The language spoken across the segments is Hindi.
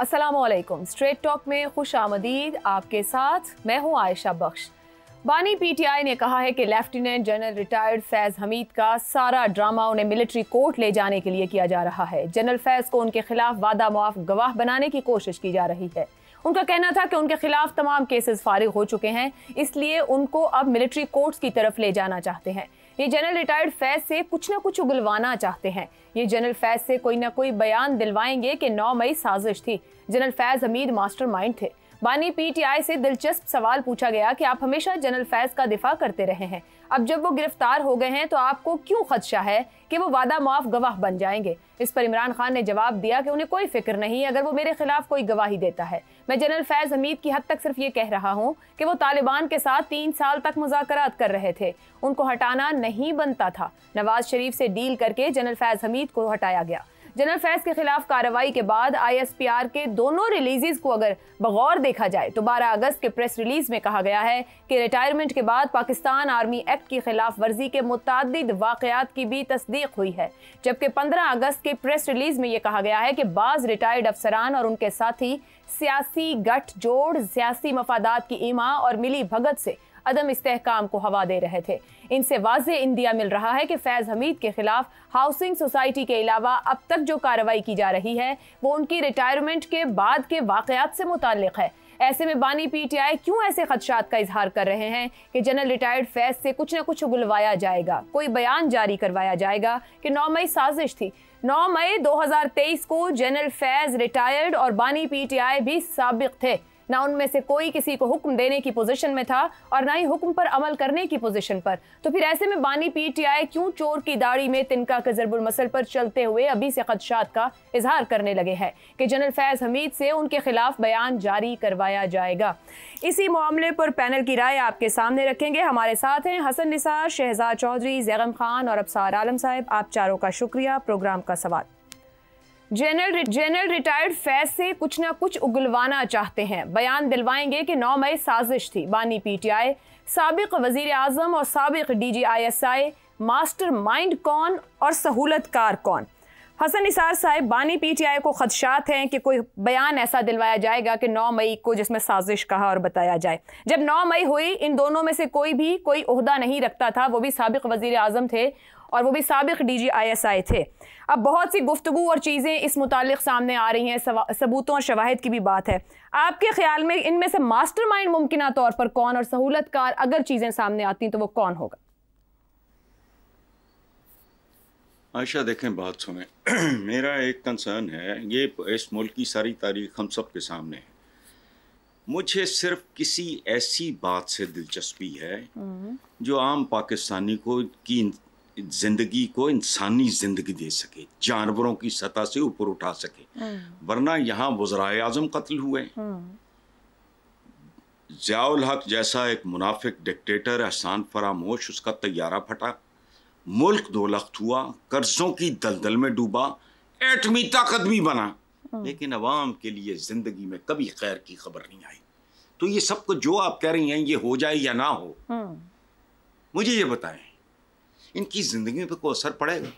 अस्सलामुअलैकुम। स्ट्रेट टॉक में खुश आमदीद। आपके साथ मैं हूं आयशा बख्श। बानी पीटीआई ने कहा है कि लेफ्टिनेंट जनरल रिटायर्ड फैज़ हमीद का सारा ड्रामा उन्हें मिलिट्री कोर्ट ले जाने के लिए किया जा रहा है। जनरल फैज़ को उनके खिलाफ वादा मुआफ गवाह बनाने की कोशिश की जा रही है। उनका कहना था कि उनके खिलाफ तमाम केसेस फारिग हो चुके हैं, इसलिए उनको अब मिलिट्री कोर्ट्स की तरफ ले जाना चाहते हैं। ये जनरल रिटायर्ड फैज़ से कुछ ना कुछ उगलवाना चाहते हैं। ये जनरल फैज़ से कोई ना कोई बयान दिलवाएंगे कि 9 मई साजिश थी। जनरल फैज़ हमीद मास्टरमाइंड थे। बानी पीटीआई से दिलचस्प सवाल पूछा गया कि आप हमेशा जनरल फैज़ का दिफा करते रहे हैं, अब जब वो गिरफ्तार हो गए हैं तो आपको क्यों खदशा है कि वो वादा मुआफ गवाह बन जाएंगे। इस पर इमरान खान ने जवाब दिया कि उन्हें कोई फिक्र नहीं अगर वो मेरे खिलाफ कोई गवाही देता है। मैं जनरल फैज़ हमीद की हद तक सिर्फ ये कह रहा हूँ कि वो तालिबान के साथ 3 साल तक मुज़ाकरात कर रहे थे, उनको हटाना नहीं बनता था। नवाज शरीफ से डील करके जनरल फैज़ हमीद को हटाया गया। जनरल फैज़ के खिलाफ कार्रवाई के बाद ISPR के दोनों रिलीजेस को अगर बगौर देखा जाए तो 12 अगस्त के प्रेस रिलीज में कहा गया है कि रिटायरमेंट के बाद पाकिस्तान आर्मी एक्ट की खिलाफ वर्जी के मुतअद्दिद वाक़यात की भी तस्दीक हुई है, जबकि 15 अगस्त के प्रेस रिलीज में यह कहा गया है कि बाज़ रिटायर्ड अफसरान और उनके साथी सियासी गठजोड़, सियासी मफादात की ईमा और मिली भगत से अदम इस्तेहकाम को हवा दे रहे थे। इनसे वाज़ेह इंदिया मिल रहा है कि फैज़ हमीद के खिलाफ हाउसिंग सोसाइटी के अलावा अब तक जो कार्रवाई की जा रही है वो उनकी रिटायरमेंट के बाद के वाक़यात से मुताल्लिक़ है। ऐसे में बानी पीटीआई क्यों ऐसे खदशात का इजहार कर रहे हैं कि जनरल रिटायर्ड फैज़ से कुछ न कुछ उगलवाया जाएगा, कोई बयान जारी करवाया जाएगा कि 9 मई साजिश थी। 9 मई 2023 को जनरल फैज़ रिटायर्ड और बानी पीटीआई भी साबिक थे। ना उनमें से कोई किसी को हुक्म देने की पोजीशन में था और ना ही हुक्म पर अमल करने की पोजीशन पर। तो फिर ऐसे में बानी पीटीआई क्यों चोर की दाढ़ी में तिनका के ज़रबुल मसल पर चलते हुए अभी से खदशात का इजहार करने लगे हैं कि जनरल फैज़ हमीद से उनके खिलाफ बयान जारी करवाया जाएगा। इसी मामले पर पैनल की राय आपके सामने रखेंगे। हमारे साथ हैं हसन निसार, शहजाद चौधरी, जैगम खान और अबसार आलम साहब। आप चारों का शुक्रिया। प्रोग्राम का सवाल, जनरल रिटायर्ड फैज़ से कुछ ना कुछ उगलवाना चाहते हैं, बयान दिलवाएंगे कि 9 मई साजिश थी। बानी पीटीआई, साबिक वजीर आजम और साबिक DG ISI, मास्टर माइंड कौन और सहूलतकार कौन? हसन निसार साहब, बानी पीटीआई को खदशात हैं कि कोई बयान ऐसा दिलवाया जाएगा कि 9 मई को जिसमें साजिश कहा और बताया जाए। जब 9 मई हुई, इन दोनों में से कोई भी कोई ओहदा नहीं रखता था, वो भी साबिक वजीर आजम थे और वो भी साबिक DG ISI थे। अब बहुत सी गुफ्तगू और चीज़ें इस मुतालिक सामने आ रही हैं, सबूतों और शवाहिद की भी बात है। आपके ख्याल में इनमें से मास्टरमाइंड मुमकिना तौर पर कौन और सहूलतकार अगर चीज़ें सामने आती तो वो कौन होगा? आयशा देखें, बात सुने। मेरा एक कंसर्न है, ये इस मुल्क की सारी तारीख हम सब के सामने है। मुझे सिर्फ किसी ऐसी बात से दिलचस्पी है जो आम पाकिस्तानी को की जिंदगी को इंसानी जिंदगी दे सके, जानवरों की सतह से ऊपर उठा सके। वरना यहाँ वज़राए आज़म कत्ल हुए, ज़ियाउल हक जैसा एक मुनाफिक डिक्टेटर एहसान फरामोश, उसका तैयारा फटा, मुल्क दोलख्त हुआ, कर्जों की दलदल में डूबा, एटमी ताकत भी बना, लेकिन अवाम के लिए जिंदगी में कभी खैर की खबर नहीं आई। तो ये सब कुछ जो आप कह रही हैं ये हो जाए या ना हो, मुझे ये बताएं, इनकी जिंदगी पे कोई असर पड़ेगा?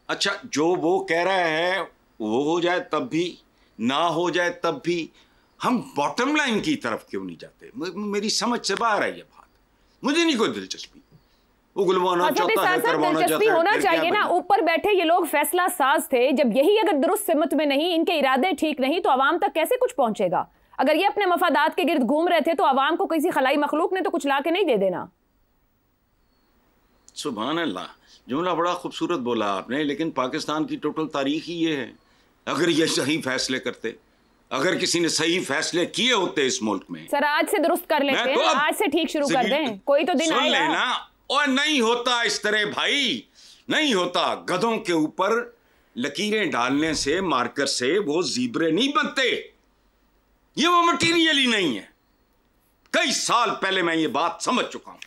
अच्छा, जो वो कह रहा है वो हो जाए तब भी, ना हो जाए तब भी, हम बॉटम लाइन की तरफ क्यों नहीं जाते? मेरी समझ से बाहर है ये बात। मुझे नहीं कोई दिलचस्पी, उगलवाना चाहता है, करवाना चाहता है, होना चाहिए ना। ऊपर बैठे ये लोग फैसला साज थे, जब यही अगर दुरुस्त सिमत में नहीं, इनके इरादे ठीक नहीं तो अवाम तक कैसे कुछ पहुंचेगा? अगर ये अपने मफादात के गिर्द घूम रहे थे तो अवाम को किसी खलाई मखलूक ने तो कुछ ला के नहीं दे देना। सुभान अल्लाह, जुमला बड़ा खूबसूरत बोला आपने, लेकिन पाकिस्तान की टोटल तारीख ही ये है। अगर ये सही फैसले करते, अगर किसी ने सही फैसले किए होते इस मुल्क में, सर आज से दुरुस्त कर लेते हैं, आज से ठीक शुरू कर दें, कोई तो दिन आएगा। लेना, और नहीं होता इस तरह भाई, नहीं होता। गधों के ऊपर लकीरें डालने से, मार्कर से वो ज़ीब्रे नहीं बनते, ये वो मटीरियल ही नहीं है। कई साल पहले मैं ये बात समझ चुका हूं।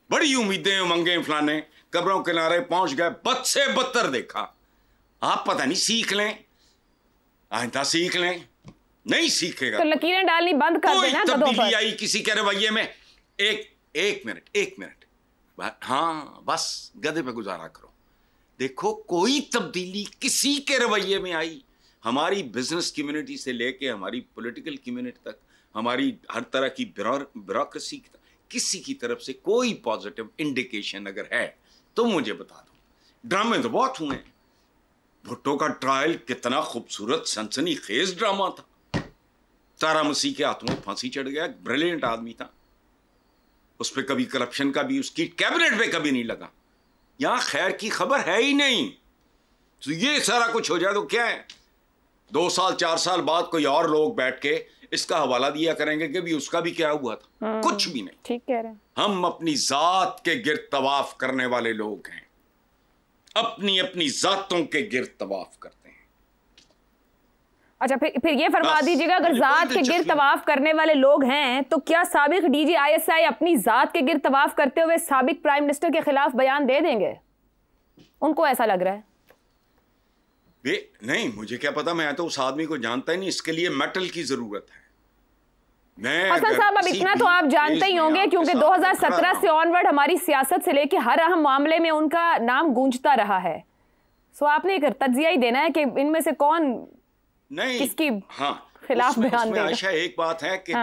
बड़ी उम्मीदें उमंगे फलाने, कब्रों किनारे पहुंच गए, बद से बदतर देखा। आप पता नहीं सीख लें, आइंदा सीख लें, नहीं सीखेगा तो लकीरें डालनी बंद कर देना। कोई तब्दीली आई किसी के रवैये में? एक मिनट, हाँ बस गधे पे गुजारा करो। देखो कोई तब्दीली किसी के रवैये में आई, हमारी बिजनेस कम्युनिटी से लेके हमारी पॉलिटिकल कम्युनिटी तक, हमारी हर तरह की ब्यूरोक्रेसी किसी की तरफ से कोई पॉजिटिव इंडिकेशन अगर है तो मुझे बता दो। ड्रामे तो बहुत हुए हैं। भुट्टो का ट्रायल कितना खूबसूरत सनसनीखेज ड्रामा था। तारा मसीह के हाथों में फांसी चढ़ गया, ब्रिलियंट आदमी था, उस पर कभी करप्शन का भी उसकी कैबिनेट पे कभी नहीं लगा। यहां खैर की खबर है ही नहीं। तो ये सारा कुछ हो जाए तो क्या है, 2 साल 4 साल बाद कोई और लोग बैठ के इसका हवाला दिया करेंगे कि भी उसका भी क्या हुआ था। कुछ भी नहीं। ठीक कह रहे हैं। हम अपनी जात के गिर्द तवाफ करने वाले लोग हैं, अपनी अपनी जातों के गिर्द तवाफ करते हैं। अच्छा, फिर ये फरमा दीजिएगा, अगर जात के गिर्द तवाफ करने वाले लोग हैं तो क्या साबिक डीजी आईएसआई अपनी जात के गिर्द तवाफ करते हुए साबिक प्राइम मिनिस्टर के खिलाफ बयान दे देंगे? उनको ऐसा लग रहा है। नहीं, मुझे क्या पता, मैं तो उस आदमी को जानता ही नहीं। इसके लिए मेटल की जरूरत है। हसन साहब, अब इतना तो आप जानते ही होंगे क्योंकि 2017 से ऑनवर्ड हमारी सियासत से लेकर हर अहम मामले में उनका नाम गूंजता रहा है। सो आपने एक तज्जिया ही देना है कि इनमें से कौन नहीं किसकी खिलाफ बयान देगा। आयशा, एक बात है कि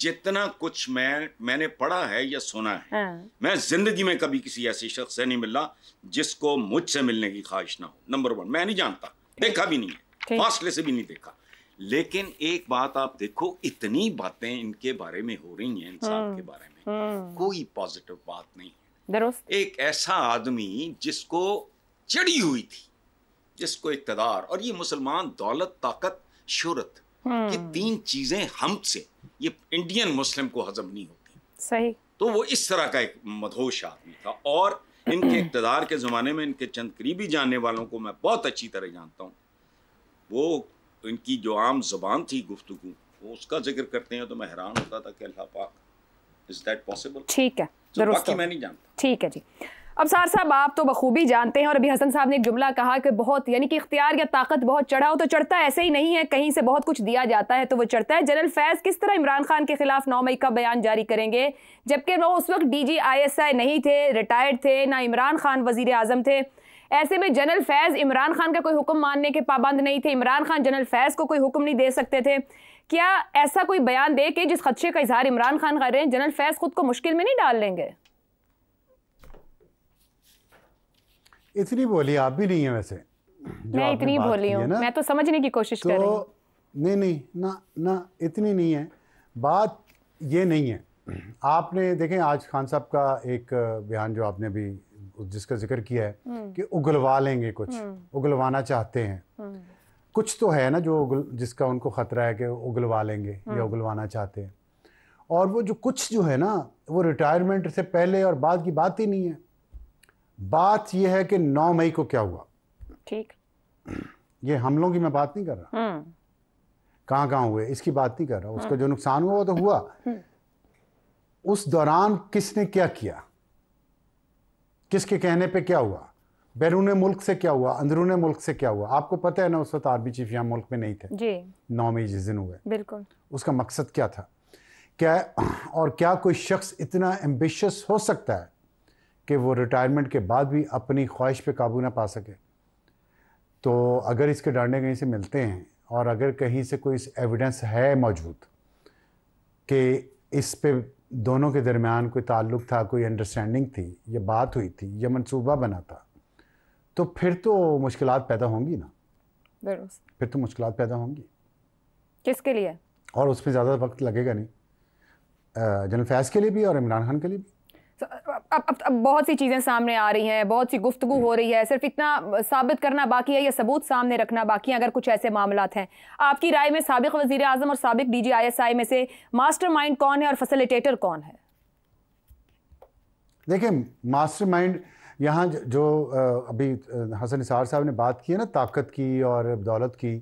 जितना कुछ मैंने पढ़ा है या सुना है, मैं जिंदगी में कभी किसी ऐसी शख्स से नहीं मिला जिसको मुझसे मिलने की ख्वाहिश ना हो। नंबर 1, मैं नहीं जानता, देखा भी नहीं है, फासले से भी नहीं देखा। लेकिन एक बात आप देखो, इतनी बातें इनके बारे में हो रही हैं, इंसान के बारे में कोई पॉजिटिव बात नहीं है। एक ऐसा आदमी जिसको चढ़ी हुई थी, जिसको इक़्तिदार, और ये मुसलमान दौलत, ताकत, शोहरत, ये 3 चीजें हमसे, ये इंडियन मुस्लिम को हजम नहीं होती। सही। तो वो इस तरह का एक मदहोश आदमी था। और इनके इक़्तिदार के ज़माने में इनके चंद करीबी जानने वालों को मैं बहुत अच्छी तरह जानता हूँ। वो इनकी जो आम ज़बान थी गुफ्तगू, वो उसका जिक्र करते हैं तो मैं हैरान होता था कि अल्लाह पाक, इज़ दैट पॉसिबल? ठीक है, बाकी मैं नहीं जानता। ठीक है जी। अब सार साहब, आप तो बखूबी जानते हैं, और अभी हसन साहब ने एक जुमला कहा कि बहुत, यानी कि इख्तियार या ताकत बहुत चढ़ा हो तो चढ़ता ऐसे ही नहीं है, कहीं से बहुत कुछ दिया जाता है तो वो चढ़ता है। जनरल फैज़ किस तरह इमरान खान के खिलाफ 9 मई का बयान जारी करेंगे, जबकि वो उस वक्त डीजी आईएसआई नहीं थे, रिटायर्ड थे, ना इमरान खान वजीर आजम थे। ऐसे में जनरल फैज़ इमरान खान का कोई हुक्म मानने के पाबंद नहीं थे, इमरान खान जनरल फैज़ को कोई हुक्म नहीं दे सकते थे। क्या ऐसा कोई बयान दे के जिस खदशे का इजहार इमरान खान कर रहे हैं, जनरल फैज़ खुद को मुश्किल में नहीं डाल लेंगे? इतनी बोली आप भी नहीं है वैसे। मैं इतनी बोली हूँ, मैं तो समझने की कोशिश कर रही हूँ। नहीं ना इतनी नहीं है बात, ये नहीं है। आपने देखें आज खान साहब का एक बयान जो आपने भी जिसका जिक्र किया है कि उगलवा लेंगे, कुछ उगलवाना चाहते हैं, कुछ तो है ना जो जिसका उनको खतरा है कि उगलवा लेंगे या उगलवाना चाहते हैं। और वो जो कुछ जो है ना, वो रिटायरमेंट से पहले और बाद की बात ही नहीं है। बात यह है कि 9 मई को क्या हुआ। ठीक, ये हमलों की मैं बात नहीं कर रहा, कहाँ हुए इसकी बात नहीं कर रहा। उसका जो नुकसान हुआ वो तो हुआ। उस दौरान किसने क्या किया, किसके कहने पे क्या हुआ, बैरून मुल्क से क्या हुआ, अंदरून मुल्क से क्या हुआ। आपको पता है ना, उस वक्त आर्मी चीफ यहाँ मुल्क में नहीं थे जी। 9 मई जिस दिन हुए, बिल्कुल। उसका मकसद क्या था, क्या, और क्या कोई शख्स इतना एम्बिशियस हो सकता है कि वो रिटायरमेंट के बाद भी अपनी ख्वाहिश पे काबू ना पा सके? तो अगर इसके डांडे कहीं से मिलते हैं और अगर कहीं से कोई एविडेंस है मौजूद कि इस पे दोनों के दरमियान कोई ताल्लुक़ था, कोई अंडरस्टैंडिंग थी, ये बात हुई थी, ये मंसूबा बना था, तो फिर तो मुश्किलात पैदा होंगी ना। फिर तो मुश्किलात पैदा होंगी। किसके लिए? और उसमें ज़्यादा वक्त लगेगा नहीं, जनरल फैज़ के लिए भी और इमरान खान के लिए भी। अब बहुत सी चीज़ें सामने आ रही हैं, बहुत सी गुफ्तगू हो रही है, सिर्फ इतना साबित करना बाकी है या सबूत सामने रखना बाकी है। अगर कुछ ऐसे मामलात हैं, आपकी राय में साबिक वज़ीर आज़म और साबिक डीजी आईएसआई में से मास्टरमाइंड कौन है और फैसिलिटेटर कौन है? देखिए, मास्टरमाइंड यहाँ जो अभी हसन निसार साहब ने बात की है ना, ताकत की और दौलत की,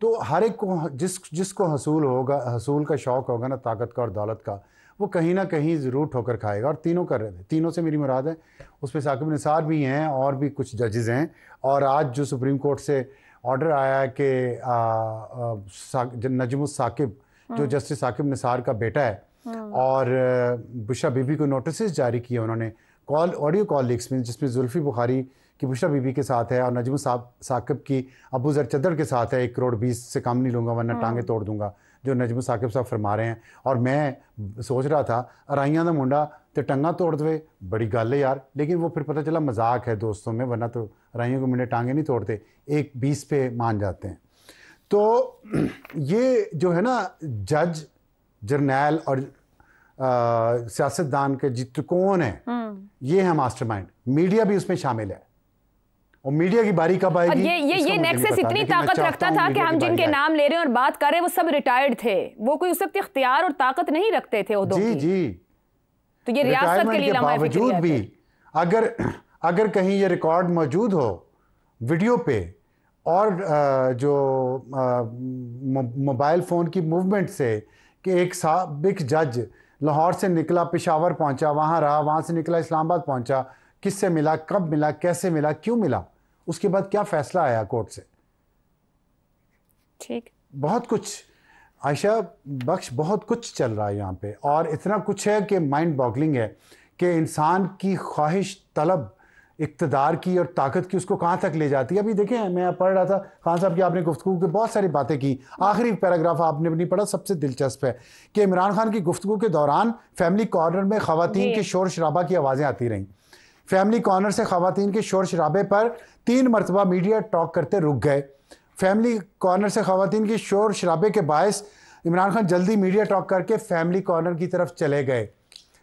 तो हर एक को जिसको हसूल का शौक़ होगा ना, ताकत का और दौलत का, वो कहीं ना कहीं ज़रूर ठोकर खाएगा। और तीनों कर रहे थे, तीनों से मेरी मुराद है, उस पर साकिब निसार भी हैं और भी कुछ जजेज़ हैं। और आज जो सुप्रीम कोर्ट से ऑर्डर आया है कि नजमुस साकिब जो जस्टिस साकिब निसार का बेटा है, और बुशरा बीबी को नोटिस जारी किए उन्होंने ऑडियो कॉल लीक्स में, जिसमें जुल्फ़ी बुखारी कि बुशरा बीबी के साथ है और नजम साकिब की अबू ज़र चद्दर के साथ है, 1 करोड़ 20 से कम नहीं लूँगा वरना टांगे तोड़ दूंगा, जो नजम साकिब साहब फरमा रहे हैं। और मैं सोच रहा था अराइयां दा मुंडा तो टंगा तोड़ दे, बड़ी गल है यार, लेकिन वो फिर पता चला मजाक है दोस्तों में, वरना तो अराइयों के मुंडे टांगे नहीं तोड़ते, 1-20 पे मान जाते हैं। तो ये जो है ना जज, जर्नैल और सियासतदान के जित कौन है, ये है मास्टरमाइंड। मीडिया भी उसमें शामिल है और मीडिया की बारी कब आएगी? ये नेक्सस इतनी ताकत रखता था कि हम जिनके नाम ले रहे हैं और बात कर रहे हैं वो सब रिटायर्ड थे, वो कोई उस वक्त इख्तियार और ताकत नहीं रखते थे उहदों की। जी, तो ये रियासत के लिए बावजूद भी अगर कहीं ये रिकॉर्ड मौजूद हो वीडियो पे और जो मोबाइल फ़ोन की मूवमेंट से कि एक साबिक जज लाहौर से निकला, पेशावर पहुंचा, वहाँ रहा, वहाँ से निकला इस्लामाबाद पहुंचा, किससे मिला, कब मिला, कैसे मिला, क्यों मिला, उसके बाद क्या फैसला आया कोर्ट से, ठीक, बहुत कुछ आयशा बख्श, बहुत कुछ चल रहा है यहाँ पे। और इतना कुछ है कि माइंड बॉगलिंग है कि इंसान की ख्वाहिश, तलब इक़्तिदार की और ताकत की उसको कहाँ तक ले जाती है। अभी देखें, मैं पढ़ रहा था खान साहब की, आपने गुफ्तगू की बहुत सारी बातें की, आखिरी पैराग्राफ आपने नहीं पढ़ा, सबसे दिलचस्प है कि इमरान खान की गुफ्तगू के दौरान फैमिली कॉर्नर में ख़वातीन के शोर शराबा की आवाज़ें आती रहीं। फैमिली कॉर्नर से ख़वातीन के शोर शराबे पर 3 मरतबा मीडिया टॉक करते रुक गए। फैमिली कॉर्नर से ख़वातीन के शोर शराबे के बायस इमरान खान जल्दी मीडिया टॉक करके फैमिली कॉर्नर की तरफ चले गए।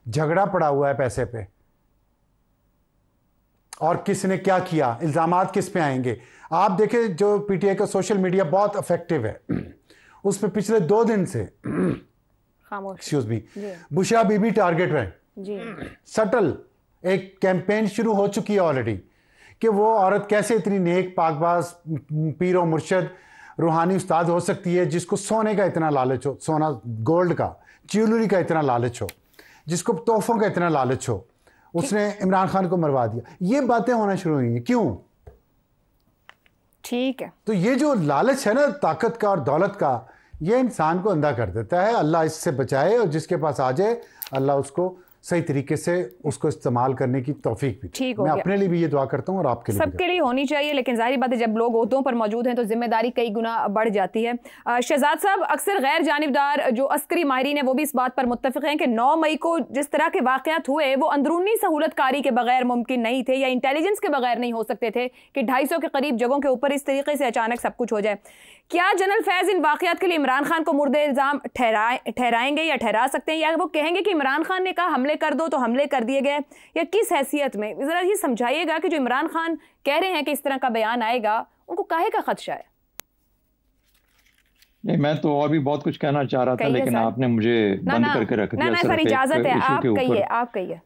झगड़ा पड़ा हुआ है पैसे पे, और किसने क्या किया, इल्ज़ामात किस पे आएंगे। आप देखें जो पीटीआई का सोशल मीडिया बहुत इफेक्टिव है, उस पे पिछले 2 दिन say excuse me Bushra Bibi target में सटल एक कैंपेन शुरू हो चुकी है ऑलरेडी कि वो औरत कैसे इतनी नेक, पाकबाज, पीर मुर्शद, रूहानी उस्ताद हो सकती है जिसको सोने का इतना लालच हो, सोना गोल्ड का, ज्वेलरी का इतना लालच हो, जिसको तोहफों का इतना लालच हो, उसने इमरान खान को मरवा दिया। ये बातें होना शुरू हुई हैं, क्यों? ठीक है, तो ये जो लालच है ना ताकत का और दौलत का, ये इंसान को अंधा कर देता है। अल्लाह इससे बचाए, और जिसके पास आ जाए अल्लाह उसको सही तरीके से उसको इस्तेमाल करने की तौफीक भी। ठीक हो मैं गया। अपने लिए भी ये दुआ करता हूँ और आपके लिए, सबके लिए होनी चाहिए, लेकिन जाहिर बात है जब लोग ओहदों पर मौजूद हैं तो जिम्मेदारी कई गुना बढ़ जाती है। शहजाद साहब, अक्सर गैर जानिबदार जो अस्करी माहिरीन है वो भी इस बात पर मुत्तफिक हैं कि 9 मई को जिस तरह के वाक़यात हुए वो अंदरूनी सहूलतकारी के बगैर मुमकिन नहीं थे, या इंटेलिजेंस के बगैर नहीं हो सकते थे कि 250 के करीब जगहों के ऊपर इस तरीके से अचानक सब कुछ हो जाए। क्या जनरल फैज़ इन वाक़यात के लिए इमरान खान को मुर्दे इल्ज़ाम ठहराएंगे या ठहरा सकते हैं, या वो कहेंगे कि इमरान खान ने कहा हमले कर दो तो हमले कर दिए गए, या किस हैसियत में? ज़रा ये समझाइएगा कि जो इमरान खान कह रहे हैं कि इस तरह का बयान आएगा, उनको काहे का खदशा है? नहीं, मैं तो और भी बहुत कुछ कहना चाह रहा था, लेकिन आपने मुझे बंद करके रख दिया। सर इजाजत है, आप कहिए, आप कहिए।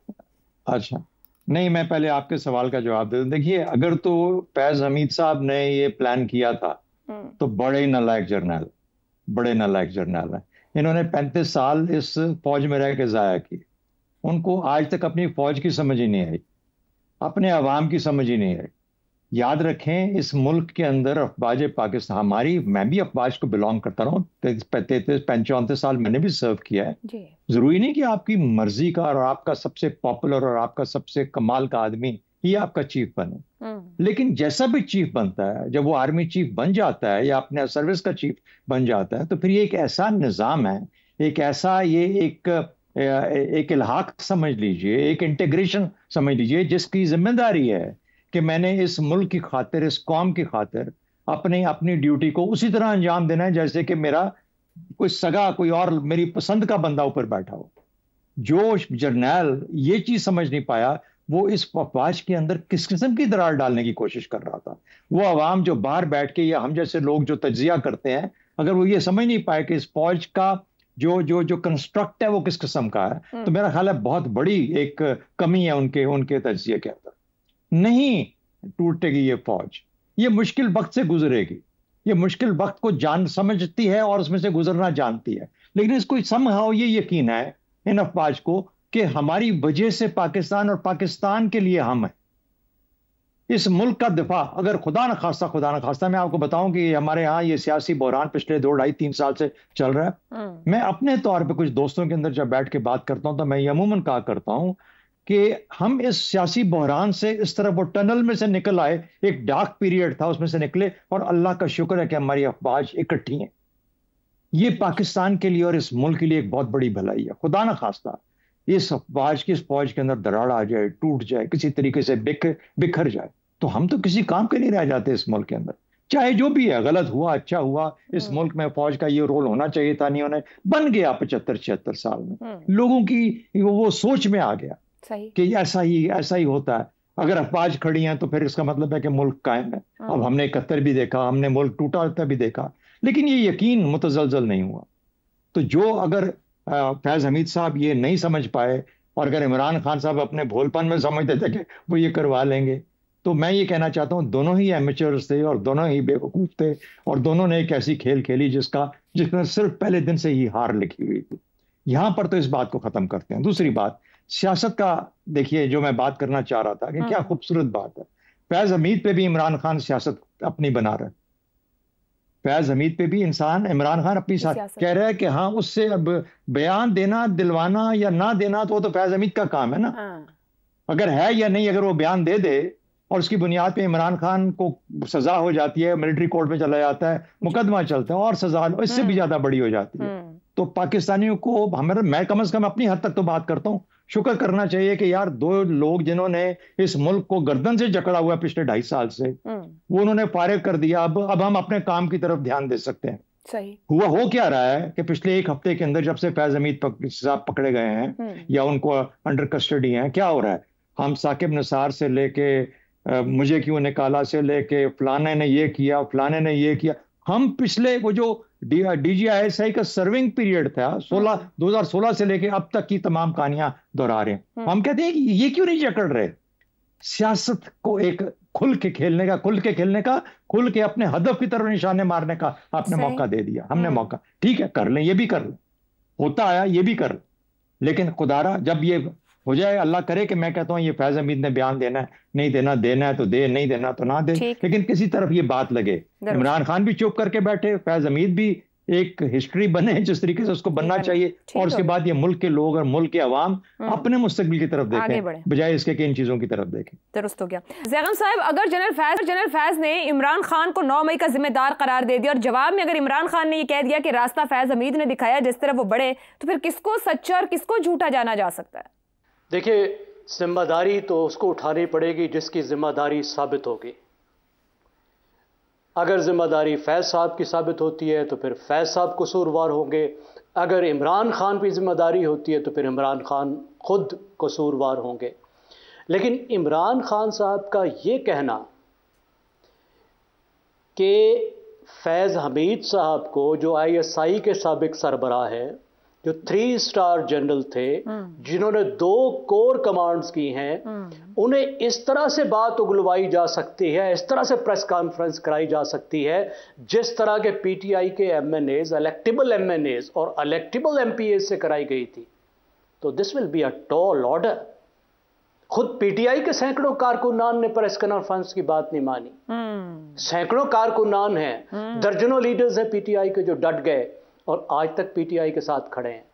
अच्छा, नहीं, मैं पहले आपके सवाल का जवाब दे दूं। देखिए, अगर तो फैज हमीद साहब ने ये प्लान किया था तो बड़े ही नालायक जर्नल, बड़े नालायक जर्नल है। इन्होंने 35 साल इस फौज में रह के ज़ाया किए। उनको आज तक अपनी फौज की समझ ही नहीं आई, अपने अवाम की समझ ही नहीं आई। याद रखें, इस मुल्क के अंदर अफवाज पाकिस्तान, मैं भी अफवाज को बिलोंग करता रहा हूँ, 33-34 साल मैंने भी सर्व किया है। जरूरी नहीं कि आपकी मर्जी का और आपका सबसे पॉपुलर और आपका सबसे कमाल का आदमी ही आपका चीफ बने, लेकिन जैसा भी चीफ बनता है, जब वो आर्मी चीफ बन जाता है या अपने सर्विस का चीफ बन जाता है, तो फिर ये एक ऐसा निज़ाम है, एक ऐसा, ये एक इल्हाक समझ लीजिए, एक इंटीग्रेशन समझ लीजिए, जिसकी जिम्मेदारी है कि मैंने इस मुल्क की खातिर, इस कौम की खातिर अपनी ड्यूटी को उसी तरह अंजाम देना है जैसे कि मेरा कोई सगा, कोई और मेरी पसंद का बंदा ऊपर बैठा हो। जो जर्नैल ये चीज समझ नहीं पाया, वो इस अफवाज के अंदर किस किस्म की दरार डालने की कोशिश कर रहा था। वो अवाम जो बाहर बैठ के, या हम जैसे लोग जो तज्जिया करते हैं, अगर वो ये समझ नहीं पाए कि इस फौज का जो कंस्ट्रक्ट है वो किस किस्म का है, तो मेरा ख्याल है बहुत बड़ी एक कमी है उनके तज्जिए के अंदर। नहीं टूटेगी ये फौज, ये मुश्किल वक्त से गुजरेगी, ये मुश्किल वक्त को समझती है और उसमें से गुजरना जानती है, लेकिन इसको समहाउ ये यकीन है इन अफवाज को कि हमारी वजह से पाकिस्तान और पाकिस्तान के लिए हम हैं। इस मुल्क का दिफा, अगर खुदा न खास्ता मैं आपको बताऊं कि हमारे यहाँ ये सियासी बहरान पिछले 2-2.5-3 साल से चल रहा है। मैं अपने तौर पे कुछ दोस्तों के अंदर जब बैठ के बात करता हूं तो मैं अमूमन कहा करता हूं कि हम इस सियासी बहरान से इस तरह वो टनल में से निकल आए, एक डार्क पीरियड था उसमें से निकले, और अल्लाह का शुक्र है कि हमारी अफवाज इकट्ठी हैं। ये पाकिस्तान के लिए और इस मुल्क के लिए एक बहुत बड़ी भलाई है। खुदा ना खास्ता इस अफवाज की, इस फौज के अंदर दरार आ जाए, टूट जाए, किसी तरीके से बिखर जाए, तो हम तो किसी काम के नहीं रह जाते इस मुल्क के अंदर। चाहे जो भी है, गलत हुआ अच्छा हुआ, इस मुल्क में फौज का ये रोल होना चाहिए था, नहीं होना, बन गया 75-76 साल में, लोगों की वो सोच में आ गया कि ऐसा ही होता है। अगर अफवाज खड़ी हैं तो फिर इसका मतलब है कि मुल्क कायम है। अब हमने 71 भी देखा, हमने मुल्क टूटा भी देखा, लेकिन ये यकीन मुतजलजल नहीं हुआ। तो जो अगर फैज हमीद साहब ये नहीं समझ पाए, और अगर इमरान खान साहब अपने भोलपन में समझते थे कि वो ये करवा लेंगे, तो मैं ये कहना चाहता हूँ दोनों ही एमेचर्स थे और दोनों ही बेवकूफ़ थे, और दोनों ने एक ऐसी खेल खेली जिसमें सिर्फ पहले दिन से ही हार लिखी हुई थी। यहाँ पर तो इस बात को ख़त्म करते हैं। दूसरी बात, सियासत का देखिए, जो मैं बात करना चाह रहा था कि क्या खूबसूरत बात है, फैज हमीद पे भी इमरान खान सियासत अपनी बना रहे। फैज हमीद पे भी इमरान खान अपनी कह रहा है कि हाँ, उससे अब बयान देना, दिलवाना या ना देना तो फैज हमीद का काम है ना। अगर है या नहीं, अगर वो बयान दे दे और उसकी बुनियाद पे इमरान खान को सजा हो जाती है, मिलिट्री कोर्ट में चला जाता है, मुकदमा चलता है और सजा इससे भी ज्यादा बड़ी हो जाती है, तो पाकिस्तानियों को, मैं कम से कम अपनी हद तक तो बात करता हूँ, शुक्र करना चाहिए कि यार 2 लोग जिन्होंने इस मुल्क को गर्दन से जकड़ा हुआ पिछले 2.5 साल से, वो उन्होंने फारिग कर दिया। अब हम अपने काम की तरफ ध्यान दे सकते हैं। सही हुआ हो क्या रहा है कि पिछले 1 हफ्ते के अंदर जब से फैज हमीद साहब पकड़े गए हैं या उनको अंडर कस्टडी हैं, क्या हो रहा है? हम साकिब निसार से लेके मुझे क्यों निकाला से लेके फलाने ने ये किया, फलाने ने ये किया, हम पिछले वो जो DGISI का सर्विंग पीरियड था 2016 से लेके अब तक की तमाम कहानियां दोहरा रहे हैं। हम कहते हैं कि ये क्यों नहीं जकड़ रहे? सियासत को एक खुल के खेलने का, खुल के अपने हदफ की तरफ निशाने मारने का आपने मौका दे दिया। हमने मौका, ठीक है, कर लें, ये भी कर लें, होता आया ये भी कर लें, लेकिन खुदारा जब ये हो जाए, अल्लाह करे कि मैं कहता हूँ ये फैज हमीद ने बयान देना है, नहीं देना है तो दे, नहीं देना तो ना दे, लेकिन किसी तरफ ये बात लगे। इमरान खान भी चुप करके बैठे, फैज हमीद भी एक हिस्ट्री बने जिस तरीके से उसको बनना चाहिए, और उसके बाद ये मुल्क के लोग और मुल्क के अवाम अपने मुस्तकबिल की तरफ देखें, बजाय इसके कि इन चीजों की तरफ देखें। दुरुस्त हो गया। ज़ैगम साहब, अगर जनरल फैज ने इमरान खान को 9 मई का जिम्मेदार करार दे दिया, और जवाब में अगर इमरान खान ने ये कह दिया कि रास्ता फैज हमीद ने दिखाया जिस तरह वो बढ़े, तो फिर किसको सच्चा और किसको झूठा जाना जा सकता है? देखिए, जिम्मेदारी तो उसको उठानी पड़ेगी जिसकी जिम्मेदारी साबित होगी। अगर जिम्मेदारी फैज साहब की साबित होती है तो फिर फैज साहब कसूरवार होंगे। अगर इमरान खान की जिम्मेदारी होती है तो फिर इमरान खान खुद कसूरवार होंगे। लेकिन इमरान खान साहब का ये कहना कि फैज़ हमीद साहब को, जो ISI के साबिक सरबराह है, जो 3 स्टार जनरल थे, जिन्होंने 2 कोर कमांड्स की हैं, उन्हें इस तरह से बात उगलवाई जा सकती है, इस तरह से प्रेस कॉन्फ्रेंस कराई जा सकती है जिस तरह के PTI के MNAs, इलेक्टेबल MNAs और इलेक्टेबल MPAs से कराई गई थी। तो this will be a tall order. खुद PTI के सैकड़ों कारकुनान ने प्रेस कॉन्फ्रेंस की बात नहीं मानी। सैकड़ों कारकुनान हैं, दर्जनों लीडर्स हैं PTI के जो डट गए और आज तक PTI के साथ खड़े हैं।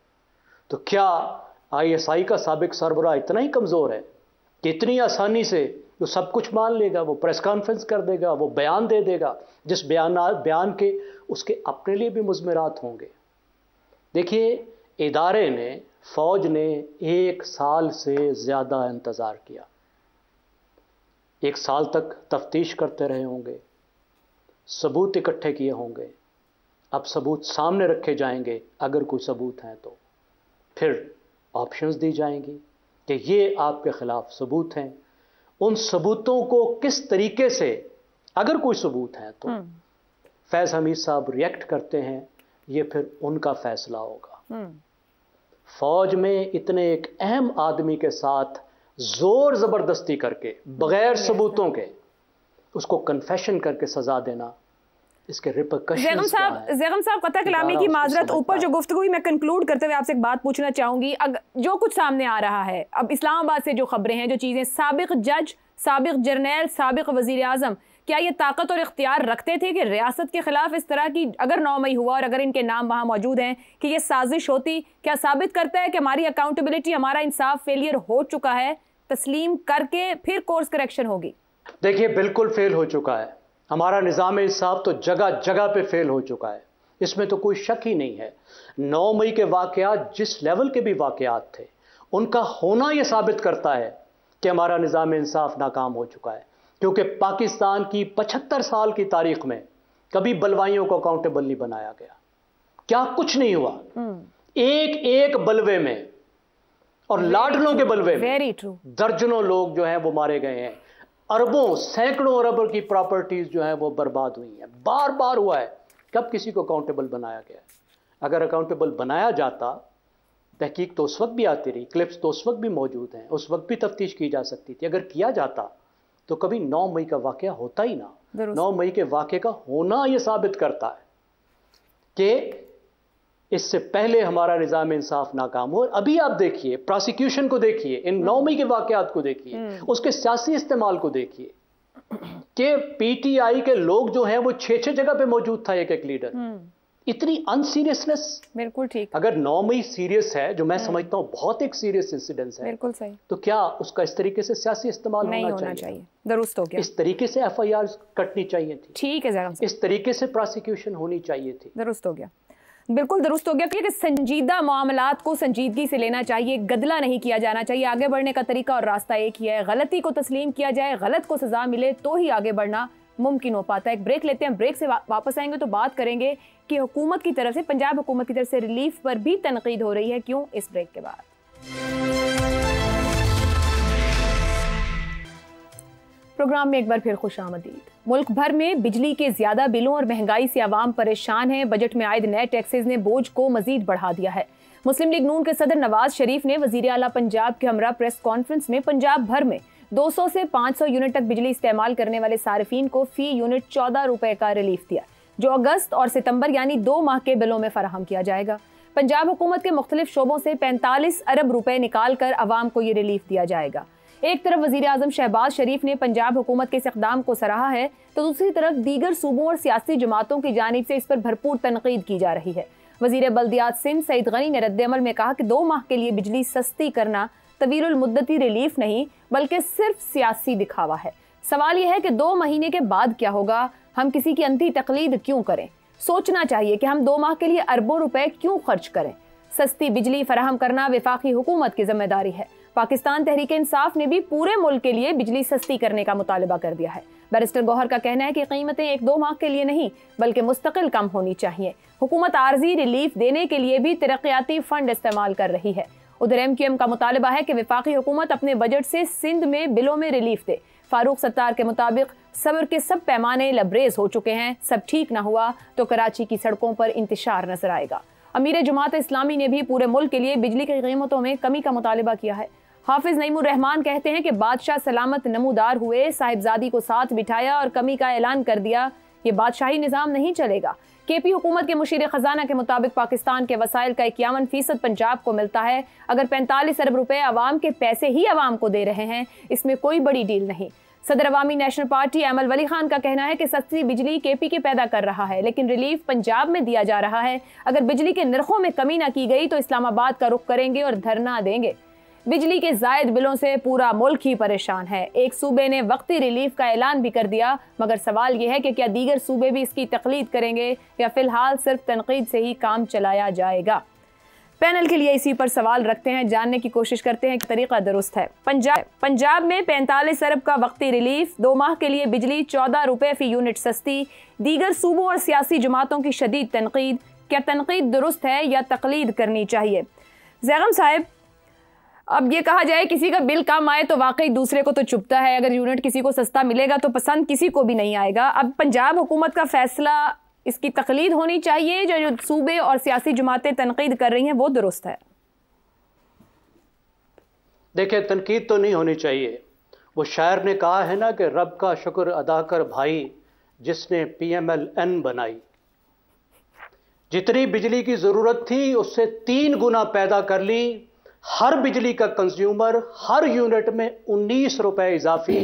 तो क्या ISI का साबिक सरबराह इतना ही कमज़ोर है कि इतनी आसानी से वो सब कुछ मान लेगा, वो प्रेस कॉन्फ्रेंस कर देगा, वो बयान दे देगा जिस बयान के उसके अपने लिए भी मुज़मरात होंगे? देखिए, इदारे ने, फ़ौज ने 1 साल से ज़्यादा इंतज़ार किया। 1 साल तक तफ्तीश करते रहे होंगे, सबूत इकट्ठे किए होंगे। अब सबूत सामने रखे जाएंगे, अगर कोई सबूत हैं तो फिर ऑप्शंस दी जाएंगी कि ये आपके ख़िलाफ़ सबूत हैं। उन सबूतों को किस तरीके से, अगर कोई सबूत है तो फैज़ हमीद साहब रिएक्ट करते हैं, ये फिर उनका फ़ैसला होगा। फ़ौज में इतने एक अहम आदमी के साथ ज़ोर ज़बरदस्ती करके, बग़ैर सबूतों के, उसको कन्फेशन करके सज़ा देना, इसके रिपरकशंस क्या हैं? ज़ैगम साहब, क़तः कलामी की माजरत, ऊपर जो गुफ्तगू मैं कंक्लूड करते हुए आपसे एक बात पूछना चाहूँगी। जो कुछ सामने आ रहा है अब, इस्लामाबाद से जो खबरें हैं, जो चीज़ें, साबिक जज, साबिक जर्नैल, साबिक वज़ीर आज़म, क्या ये ताकत और इख्तियार रखते थे कि रियासत के खिलाफ इस तरह की, अगर 9 मई हुआ और अगर इनके नाम वहाँ मौजूद हैं, कि ये साजिश होती? क्या साबित करता है कि हमारी अकाउंटेबिलिटी, हमारा इंसाफ फेलियर हो चुका है, तस्लीम करके फिर कोर्स करेक्शन होगी? देखिए, बिल्कुल फेल हो चुका है। हमारा निज़ाम इंसाफ तो जगह जगह पे फेल हो चुका है, इसमें तो कोई शक ही नहीं है। 9 मई के वाक़यात जिस लेवल के भी वाक़यात थे, उनका होना यह साबित करता है कि हमारा निज़ाम इंसाफ नाकाम हो चुका है, क्योंकि पाकिस्तान की 75 साल की तारीख में कभी बलवाइयों को अकाउंटेबल नहीं बनाया गया। क्या कुछ नहीं हुआ, एक एक बलवे में और लाडलों के बलवे में दर्जनों लोग जो हैं वो मारे गए हैं। अरबों, सैकड़ों अरबों की प्रॉपर्टीज जो हैं वो बर्बाद हुई हैं। बार बार हुआ है। कब किसी को अकाउंटेबल बनाया गया? अगर अकाउंटेबल बनाया जाता, तहकीक तो उस वक्त भी आती रही, क्लिप्स तो उस वक्त भी मौजूद हैं, उस वक्त भी तफ्तीश की जा सकती थी। अगर किया जाता तो कभी 9 मई का वाकया होता ही ना। 9 मई के वाकये का होना यह साबित करता है कि इससे पहले हमारा निज़ाम इंसाफ नाकाम हो। अभी आप देखिए, प्रोसिक्यूशन को देखिए, इन 9 मई के वाकयात को देखिए, उसके सियासी इस्तेमाल को देखिए कि पीटीआई के लोग जो हैं वो 6-6 जगह पे मौजूद था, एक एक लीडर। इतनी अनसीरियसनेस। बिल्कुल ठीक। अगर 9 मई सीरियस है, जो मैं समझता हूं बहुत एक सीरियस इंसिडेंस है, बिल्कुल सही, तो क्या उसका इस तरीके से सियासी इस्तेमाल होना चाहिए? दुरुस्त हो गया। इस तरीके से एफआईआर कटनी चाहिए थी। ठीक है ज़रा, इस तरीके से प्रोसिक्यूशन होनी चाहिए थी। दुरुस्त हो गया, बिल्कुल दुरुस्त हो गया। क्योंकि संजीदा मामलात को संजीदगी से लेना चाहिए, गदला नहीं किया जाना चाहिए। आगे बढ़ने का तरीका और रास्ता एक ही है, गलती को तस्लीम किया जाए, गलत को सजा मिले तो ही आगे बढ़ना मुमकिन हो पाता है। एक ब्रेक लेते हैं, ब्रेक से वापस आएंगे तो बात करेंगे कि हुकूमत की तरफ से, पंजाब हुकूमत की तरफ से रिलीफ पर भी तनकीद हो रही है, क्यों? इस ब्रेक के बाद। प्रोग्राम में एक बार फिर खुशामदीद। मुल्क भर में बिजली के ज्यादा बिलों और महंगाई से आवाम परेशान है। बजट में आयद नए टैक्सेस ने बोझ को मजीद बढ़ा दिया है। मुस्लिम लीग नून के सदर नवाज शरीफ ने वजीर आला पंजाब के हमरा प्रेस कॉन्फ्रेंस में पंजाब भर में 200 से 500 यूनिट तक बिजली इस्तेमाल करने वाले सारिफीन को फी यूनिट 14 रुपए का रिलीफ दिया, जो अगस्त और सितंबर यानी 2 माह के बिलों में फराहम किया जाएगा। पंजाब हुकूमत के मुख्तलिफ शोबों से 45 अरब रुपए निकाल कर अवाम को ये रिलीफ दिया जाएगा। एक तरफ वजीर आजम शहबाज शरीफ ने पंजाब हुकूमत के इस इक़दाम को सराहा है, तो दूसरी तरफ दीगर सूबों और सियासी जमातों की जानिब से इस पर भरपूर तनकीद की जा रही है। वजीर बल्दियात सिंध सईद गनी ने रद्द-ए-अमल में कहा कि 2 माह के लिए बिजली सस्ती करना तवीरुल मुद्दती रिलीफ नहीं बल्कि सिर्फ सियासी दिखावा है। सवाल यह है कि 2 महीने के बाद क्या होगा? हम किसी की अंधी तकलीद क्यों करें? सोचना चाहिए कि हम 2 माह के लिए अरबों रुपए क्यों खर्च करें? सस्ती बिजली फराहम करना वफाकी हुकूमत की जिम्मेदारी है। पाकिस्तान तहरीक इंसाफ ने भी पूरे मुल्क के लिए बिजली सस्ती करने का मुतालबा कर दिया है। बैरिस्टर गौहर का कहना है कि कीमतें 1-2 माह के लिए नहीं बल्कि मुस्तकिल कम होनी चाहिए। हुकूमत आर्जी रिलीफ देने के लिए भी तरक्याती फंड इस्तेमाल कर रही है। उधर MQM का मुतालबा है कि वफाकी हुकूमत अपने बजट से सिंध में बिलों में रिलीफ दे। फारूक सत्तार के मुताबिक सब्र के सब पैमाने लबरेज हो चुके हैं, सब ठीक ना हुआ तो कराची की सड़कों पर इंतशार नजर आएगा। अमीर जमात इस्लामी ने भी पूरे मुल्क के लिए बिजली की कीमतों में कमी का मुतालबा किया है। हाफिज नईमुर रहमान कहते हैं कि बादशाह सलामत नमूदार हुए, साहिबजादी को साथ बिठाया और कमी का ऐलान कर दिया। ये बादशाही निज़ाम नहीं चलेगा। KP हुकूमत के मुशीर खजाना के मुताबिक पाकिस्तान के वसाइल का 51% पंजाब को मिलता है। अगर 45 अरब रुपए अवाम के पैसे ही अवाम को दे रहे हैं, इसमें कोई बड़ी डील नहीं। सदर अवामी नेशनल पार्टी अमल वली खान का कहना है कि सस्ती बिजली KP पैदा कर रहा है, लेकिन रिलीफ पंजाब में दिया जा रहा है। अगर बिजली के नरखों में कमी ना की गई तो इस्लामाबाद का रुख करेंगे और धरना देंगे। बिजली के जायद बिलों से पूरा मुल्क ही परेशान है। एक सूबे ने वक्ती रिलीफ का ऐलान भी कर दिया, मगर सवाल यह है कि क्या दीगर सूबे भी इसकी तकलीद करेंगे या फिलहाल सिर्फ तनकीद से ही काम चलाया जाएगा? पैनल के लिए इसी पर सवाल रखते हैं, जानने की कोशिश करते हैं कि तरीका दुरुस्त है। पंजाब में 45 अरब का वक्ती रिलीफ, 2 माह के लिए बिजली 14 रुपए फी यूनिट सस्ती, दीगर सूबों और सियासी जमातों की शदीद तनकीद। क्या तनकीद दुरुस्त है या तकलीद करनी चाहिए? जैगम साहब, अब ये कहा जाए किसी का बिल कम आए तो वाकई दूसरे को तो चुभता है, अगर यूनिट किसी को सस्ता मिलेगा तो पसंद किसी को भी नहीं आएगा। अब पंजाब हुकूमत का फैसला, इसकी तकलीद होनी चाहिए, जो सूबे और सियासी जमातें तनकीद कर रही हैं वो दुरुस्त है? देखिए, तनकीद तो नहीं होनी चाहिए। वो शायर ने कहा है ना कि रब का शुक्र अदा कर भाई जिसने PMLN बनाई। जितनी बिजली की ज़रूरत थी उससे 3 गुना पैदा कर ली। हर बिजली का कंज्यूमर हर यूनिट में 19 रुपए इजाफी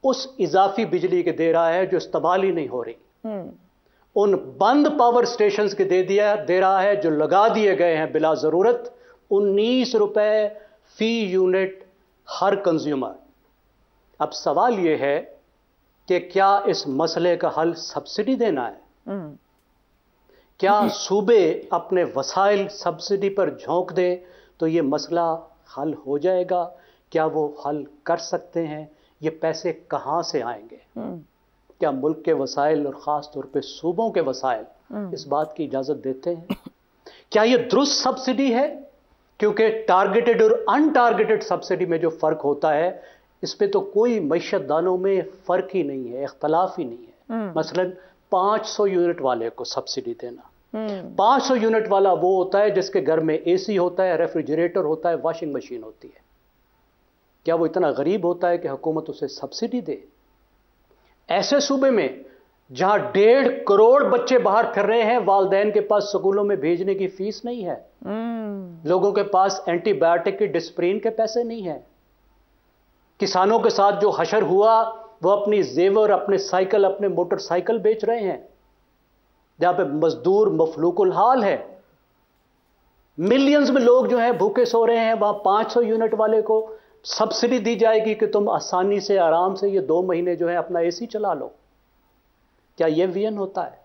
उस इजाफी बिजली के दे रहा है जो इस्तेमाल ही नहीं हो रही। उन बंद पावर स्टेशंस के दे रहा है जो लगा दिए गए हैं बिला ज़रूरत, 19 रुपए फी यूनिट हर कंज्यूमर। अब सवाल यह है कि क्या इस मसले का हल सब्सिडी देना है? क्या सूबे अपने वसाइल सब्सिडी पर झोंक दें तो ये मसला हल हो जाएगा? क्या वो हल कर सकते हैं? ये पैसे कहाँ से आएंगे? क्या मुल्क के वसाइल और ख़ास तौर पे सूबों के वसाइल इस बात की इजाज़त देते हैं? क्या ये दुरुस्त सब्सिडी है? क्योंकि टारगेटेड और अनटारगेटेड सब्सिडी में जो फ़र्क होता है, इस पे तो कोई मईशत दानों में फ़र्क ही नहीं है, इख्तलाफ ही नहीं है। मसलन 500 यूनिट वाले को सब्सिडी देना, 500 यूनिट वाला वो होता है जिसके घर में एसी होता है, रेफ्रिजरेटर होता है, वॉशिंग मशीन होती है। क्या वो इतना गरीब होता है कि हुकूमत उसे सब्सिडी दे? ऐसे सूबे में जहां 1.5 करोड़ बच्चे बाहर फिर रहे हैं, वालदैन के पास स्कूलों में भेजने की फीस नहीं है, लोगों के पास एंटीबायोटिक की डिस्प्रिन के पैसे नहीं है, किसानों के साथ जो हशर हुआ वो अपनी जेवर, अपने साइकिल, अपने मोटरसाइकिल बेच रहे हैं, जहां पे मजदूर मफलूकुल हाल है, मिलियंस में लोग जो हैं भूखे सो रहे हैं, वहां 500 यूनिट वाले को सब्सिडी दी जाएगी कि तुम आसानी से, आराम से ये 2 महीने जो है अपना एसी चला लो। क्या ये विजन होता है?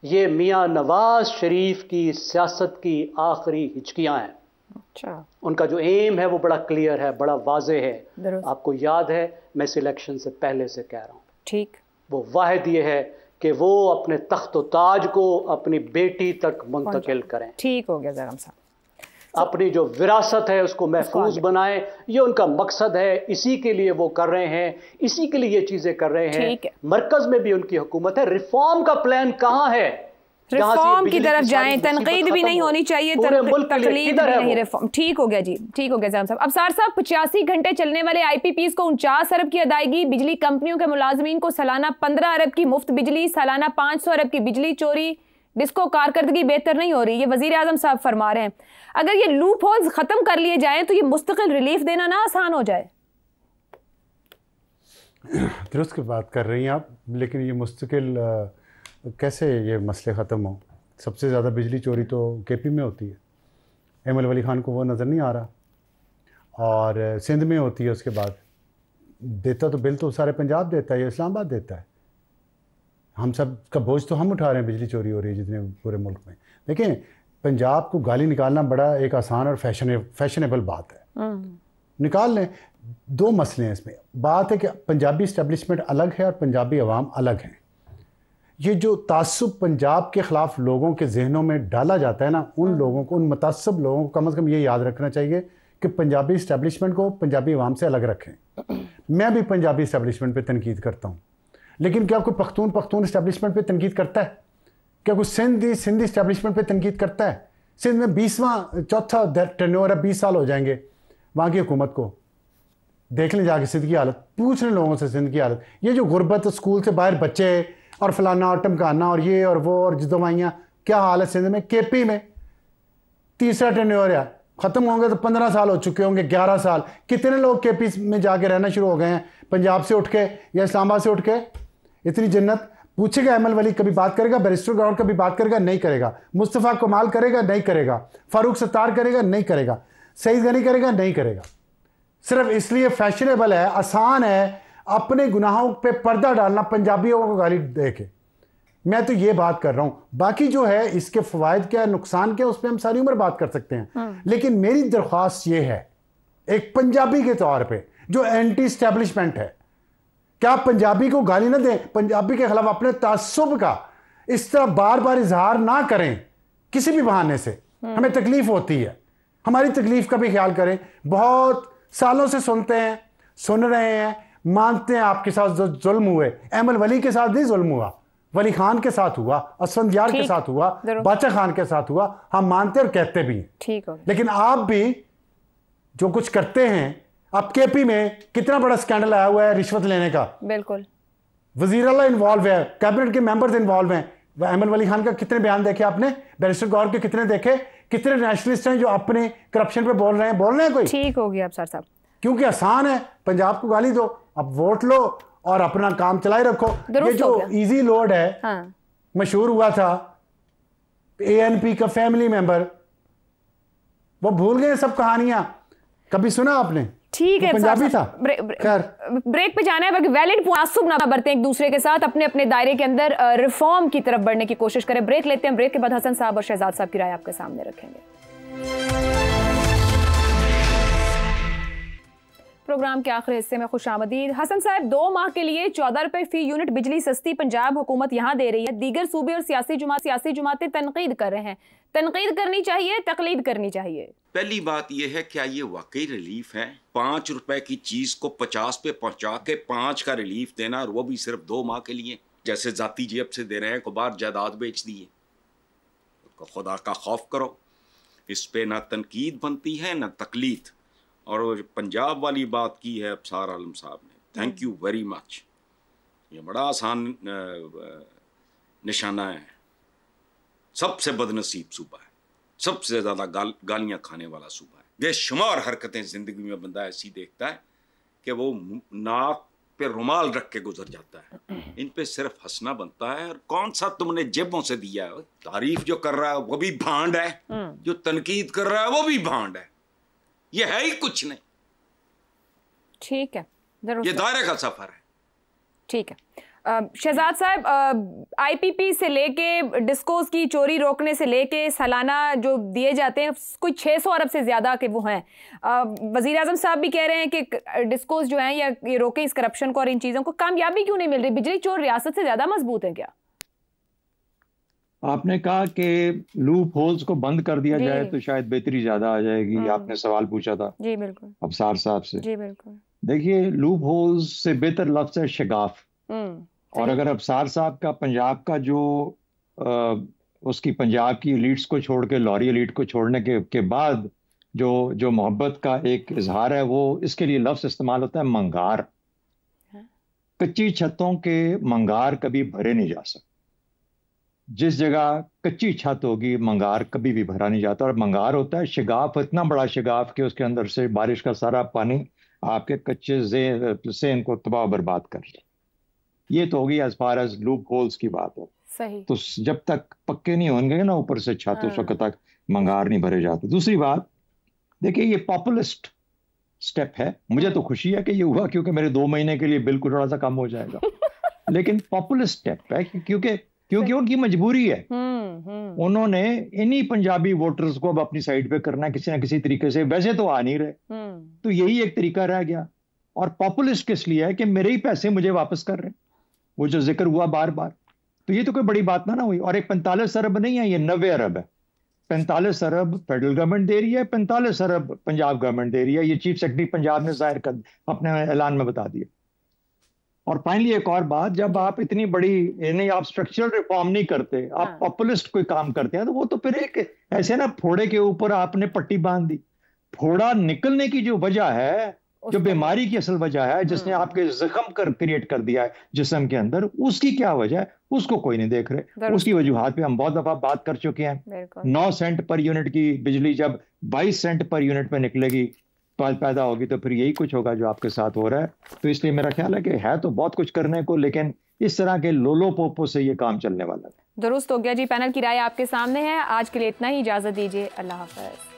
ये मियां नवाज शरीफ की सियासत की आखिरी हिचकियां हैं। अच्छा, उनका जो एम है वो बड़ा क्लियर है, बड़ा वाज़ेह है। आपको याद है, मैं सिलेक्शन से पहले से कह रहा हूं, ठीक, वो वाहिद ये है कि वो अपने तख्त व ताज को अपनी बेटी तक मुंतकिल करें। ठीक हो गया ज़रा साहब। अपनी जो विरासत है उसको महफूज बनाएं, ये उनका मकसद है, इसी के लिए वो कर रहे हैं, इसी के लिए ये चीजें कर रहे हैं। मरकज में भी उनकी हुकूमत है, रिफॉर्म का प्लान कहाँ है? रिफॉर्म की तरफ जाएं, तनकीद भी नहीं होनी चाहिए, तकलीफ भी नहीं, रिफॉर्म। ठीक हो गया जी, ठीक हो गया साहब। अबसार साहब, 85 घंटे चलने वाले IPPs को 49 अरब की अदायगी, बिजली कंपनियों के मुलाजमीन को सालाना 15 अरब की मुफ्त बिजली, सालाना 500 अरब की बिजली चोरी, डिस्को कारकर्दगी बेहतर नहीं हो रही, ये वजीर आजम साहब फरमा रहे हैं। अगर ये लूप होल्स खत्म कर लिए जाएं तो ये मुस्तकिल रिलीफ देना ना आसान हो जाए। दुरुस्त की बात कर रही हैं आप, लेकिन ये मुस्तकिल कैसे ये मसले ख़त्म हो? सबसे ज़्यादा बिजली चोरी तो KP में होती है, अहमद वली खान को वो नज़र नहीं आ रहा, और सिंध में होती है। उसके बाद देता तो बिल तो सारे पंजाब देता है या इस्लामाबाद देता है। हम सब का बोझ तो हम उठा रहे हैं, बिजली चोरी हो रही है जितने पूरे मुल्क में। देखें, पंजाब को गाली निकालना बड़ा एक आसान और फैशनेबल बात है, निकाल लें। 2 मसले हैं इसमें। बात है कि पंजाबी इस्टेब्लिशमेंट अलग है और पंजाबी अवाम अलग हैं। ये जो तासुब पंजाब के ख़िलाफ़ लोगों के जहनों में डाला जाता है ना, उन लोगों को, उन मुतासब लोगों को कम से कम ये याद रखना चाहिए कि पंजाबी इस्टेब्लिशमेंट को पंजाबी अवाम से अलग रखें। मैं भी पंजाबी इस्टेब्लिशमेंट पर तनकीद करता हूँ, लेकिन क्या कोई पख्तून इस्टेब्लिशमेंट पे तनकीद करता है? क्या कोई सिंधी इस्टेब्लिशमेंट पे तनकीद करता है? सिंध में 20वां चौथा टर्नओवर है, 20 साल हो जाएंगे वहाँ की हुकूमत को। देख लें जाके सिंध की हालत, पूछ लें लोगों से सिंध की हालत। ये जो गुर्बत, स्कूल से बाहर बच्चे और फलाना और टमकाना और ये और वो और जिदवाइयाँ, क्या हाल है सिंध में? KP में 3रा टर्नओवर है, ख़त्म होंगे तो 15 साल हो चुके होंगे, 11 साल। कितने लोग KP में जाके रहना शुरू हो गए हैं पंजाब से उठ के या इस्लामाबाद से उठ के? इतनी जन्नत। पूछेगा अहमद वली कभी बात करेगा, बैरिस्टर गौर कभी बात करेगा? नहीं करेगा। मुस्तफ़ा कमाल करेगा? नहीं करेगा। फारूक सत्तार करेगा? नहीं करेगा। सईद गनी करेगा? नहीं करेगा। सिर्फ इसलिए फैशनेबल है, आसान है अपने गुनाहों पे पर्दा डालना पंजाबियों को गाली दे के। मैं तो ये बात कर रहा हूं, बाकी जो है इसके फ़वाइद क्या, नुकसान क्या, उस पर हम सारी उम्र बात कर सकते हैं। लेकिन मेरी दरख्वास्त ये है, एक पंजाबी के तौर पर जो एंटी इस्टेब्लिशमेंट है, क्या पंजाबी को गाली ना दें, पंजाबी के खिलाफ अपने तासुब का इस तरह बार बार इजहार ना करें किसी भी बहाने से। हमें तकलीफ होती है, हमारी तकलीफ का भी ख्याल करें। बहुत सालों से सुनते हैं, सुन रहे हैं, मानते हैं आपके साथ जो जुल्म हुए, अहमद वली के साथ नहीं जुल्म हुआ, वली खान के साथ हुआ, असफंदियार के साथ हुआ, बादशाह खान के साथ हुआ, हम मानते और कहते भी हैं। ठीक हो। लेकिन आप भी जो कुछ करते हैं, अब KP में कितना बड़ा स्कैंडल आया हुआ है रिश्वत लेने का। बिल्कुल, वजीर आला इन्वॉल्व है, कैबिनेट के मेंबर्स इन्वॉल्व हैं। अहमद वली खान का कितने बयान देखे आपने, बैरिस्टर गौर के कितने देखे? कितने नेशनलिस्ट हैं जो अपने करप्शन पे बोल रहे हैं कोई? ठीक हो गया अब सर साहब। क्योंकि आसान है, पंजाब को गाली दो, अब वोट लो और अपना काम चलाए रखो। ये जो इजी लोड है, हाँ। मशहूर हुआ था ANP का फैमिली मेंबर, वो भूल गए सब कहानियां, कभी सुना आपने? ठीक है, पंजाबी था। ब्रेक पे जाना है, बाकी वैलिड मुनासिब ना बरतें एक दूसरे के साथ, अपने अपने दायरे के अंदर रिफॉर्म की तरफ बढ़ने की कोशिश करें। ब्रेक लेते हैं, ब्रेक के बाद हसन साहब और शहजाद साहब की राय आपके सामने रखेंगे। प्रोग्राम के आखिरी हिस्से में खुशामदीद। हसन साहब, 2 माह के लिए 14 रुपए फी यूनिट बिजली सस्ती पंजाब हुकूमत यहाँ दे रही है, दीगर सूबे और सियासी जुमातें तनकीद कर रहे हैं। तनकीद करनी चाहिए, तकलीद करनी चाहिए? पहली बात यह है, क्या ये वाकई रिलीफ है? 5 रुपए की चीज को 50 पे पहुंचा के 5 का रिलीफ देना, और वो भी सिर्फ 2 माह के लिए, जैसे जाती जेब से दे रहे हैं, को बार जायदाद बेच दी है। खुदा का खौफ करो। इस पे ना तनकीद बनती है ना तकलीद। और पंजाब वाली बात की है अबसार आलम साहब ने, थैंक यू वेरी मच। ये बड़ा आसान निशाना है। सबसे बदनसीब सूबा है, सबसे ज़्यादा गालियाँ खाने वाला सूबा है। बेशुमार हरकतें ज़िंदगी में बंदा ऐसी देखता है कि वो नाक पे रुमाल रख के गुजर जाता है। इन पे सिर्फ हंसना बनता है। और कौन सा तुमने जेबों से दिया है? तारीफ जो कर रहा है वो भी भांड है, जो तनकीद कर रहा है वो भी भांड है। ये है ही कुछ नहीं। ठीक है, ये दायरे का सफर है। ठीक है शहजाद साहब, IPP से लेके डिस्कोस की चोरी रोकने से लेके सालाना जो दिए जाते हैं कोई 600 अरब से ज़्यादा के वो हैं। वज़ीर आज़म साहब भी कह रहे हैं कि डिस्कोस जो हैं या ये रोकें इस करप्शन को और इन चीज़ों को। कामयाबी क्यों नहीं मिल रही? बिजली चोर रियासत से ज़्यादा मजबूत है क्या? आपने कहा कि लूप होल्स को बंद कर दिया जाए तो शायद बेहतरी ज़्यादा आ जाएगी। आपने सवाल पूछा था जी बिल्कुल अबसार साहब से। जी बिल्कुल। देखिए, लूप होल्स से बेहतर लफ्ज़ है शगाफ। और अगर अबसार साहब का पंजाब का जो उसकी पंजाब की एलिट्स को छोड़ के लाहौरी एलिट को छोड़ने के बाद जो मोहब्बत का एक इजहार है, वो इसके लिए लफ्ज़ इस्तेमाल होता है मंगार। कच्ची छतों के मंगार कभी भरे नहीं जा सकते। जिस जगह कच्ची छत होगी मंगार कभी भी भरा नहीं जाता। और मंगार होता है शगाफ, इतना बड़ा शगाफ कि उसके अंदर से बारिश का सारा पानी आपके कच्चे ज़ेन को तबाह बर्बाद कर ले। ये तो होगी as far as loopholes की बात है। सही। तो जब तक पक्के नहीं होंगे ना ऊपर से छत, उस वक्त तक मंगार नहीं भरे जाते। दूसरी बात, देखिए ये पॉपुलिस्ट स्टेप है। मुझे तो खुशी है कि ये हुआ, क्योंकि मेरे 2 महीने के लिए बिल को थोड़ा सा कम हो जाएगा। लेकिन पॉपुलिस्ट स्टेप है क्योंकि उनकी मजबूरी है। उन्होंने इन्हीं पंजाबी वोटर्स को अब अपनी साइड पे करना है किसी ना किसी तरीके से। वैसे तो आ नहीं रहे, तो यही एक तरीका रह गया। और पॉपुलिस्ट किस लिए है कि मेरे ही पैसे मुझे वापस कर रहे हैं, वो जो जिक्र हुआ बार बार। तो ये तो कोई बड़ी बात ना हुई। और एक 45 अरब नहीं है, ये 90 अरब है। 45 अरब फेडरल गवर्नमेंट दे रही है, 45 अरब पंजाब गवर्नमेंट दे रही है। ये चीफ सेक्रेटरी पंजाब ने जाहिर कर अपने ऐलान में बता दिया। और फाइनली एक और बात, जब आप इतनी बड़ी यानी आप स्ट्रक्चरल रिफॉर्म नहीं करते, आप पॉपुलिस्ट कोई काम करते हैं, तो वो तो फिर एक ऐसे ना फोड़े के ऊपर आपने पट्टी बांध दी। फोड़ा निकलने की जो वजह है, जो बीमारी की असल वजह है, जिसने आपके जख्म क्रिएट कर दिया है जिस्म के अंदर, उसकी क्या वजह है उसको कोई नहीं देख रहे। उसकी वजूहात पे हम बहुत दफा बात कर चुके हैं। 9 सेंट पर यूनिट की बिजली जब 22 सेंट पर यूनिट में निकलेगी, पैदा होगी, तो फिर यही कुछ होगा जो आपके साथ हो रहा है। तो इसलिए मेरा ख्याल है कि है तो बहुत कुछ करने को, लेकिन इस तरह के लोलो पोपो से ये काम चलने वाला है। दुरुस्त हो गया जी। पैनल की राय आपके सामने है। आज के लिए इतना ही, इजाजत दीजिए। अल्लाह हाफ़िज़।